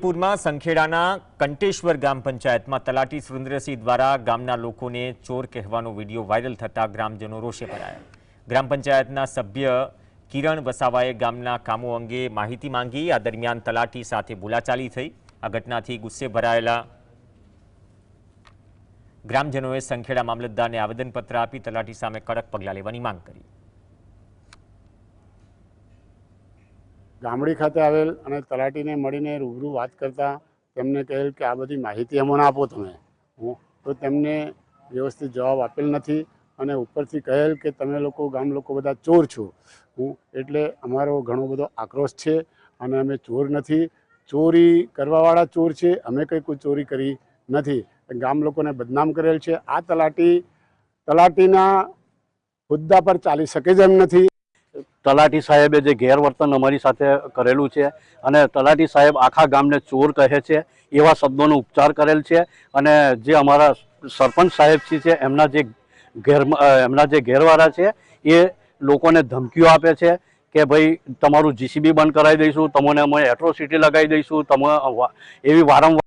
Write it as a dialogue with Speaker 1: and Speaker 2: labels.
Speaker 1: પૂરમાં સંખેડાના કંટેશ્વર ગ્રામ પંચાયતમાં તલાટી સુરેન્દ્રસિંહ દ્વારા ગામના લોકોને ચોર કહેવાનો વિડીયો વાયરલ થતા ગ્રામજનો રોષે ભરાયા। ગ્રામ પંચાયતના સભ્ય કિરણ વસાવાએ ગામના કામો અંગે માહિતી માંગી। આ દરમિયાન તલાટી સાથે બોલાચાલી થઈ। આ ઘટનાથી ગુસ્સે ભરાયેલા ગ્રામજનોએ સંખેડા મામલતદારને આવેદનપત્ર આપી તલાટી સામે કડક પગલાં લેવાની માંગ કરી।
Speaker 2: ગામડી खाते आवेल અને તલાટીને મળીને રૂબરૂ વાત કરતા તેમને કહેલ કે આ બધી માહિતી અમને આપો તમે। તો તેમને વ્યવસ્થિત જવાબ આપેલ નથી અને ઉપરથી કહેલ કે તમે લોકો ગામ લોકો બધા ચોર છો। એટલે અમારો ઘણો બધો આક્રોશ છે અને અમે ચોર નથી, ચોરી કરવાવાળા ચોર છે, અમે કંઈ કોઈ ચોરી કરી નથી। ગામ લોકોને બદનામ કરેલ છે। આ તલાટીના હોદ્દા પર ચાલી શકે જ એમ નથી।
Speaker 3: તલાટી સાહેબે જે ગેરવર્તન અમારી સાથે કરેલું છે અને તલાટી સાહેબ આખા ગામને ચોર કહે છે એવા શબ્દોનો ઉપચાર કરેલ છે અને જે અમારા સરપંચ સાહેબ છે એમના જે ઘેરવાળા છે એ લોકોને ધમકીઓ આપે છે કે ભાઈ તમારું જીસીબી બંધ કરાવી દઈશું, તમને અમે એટ્રોસિટી લગાવી દઈશું, તમે એવી વારંવાર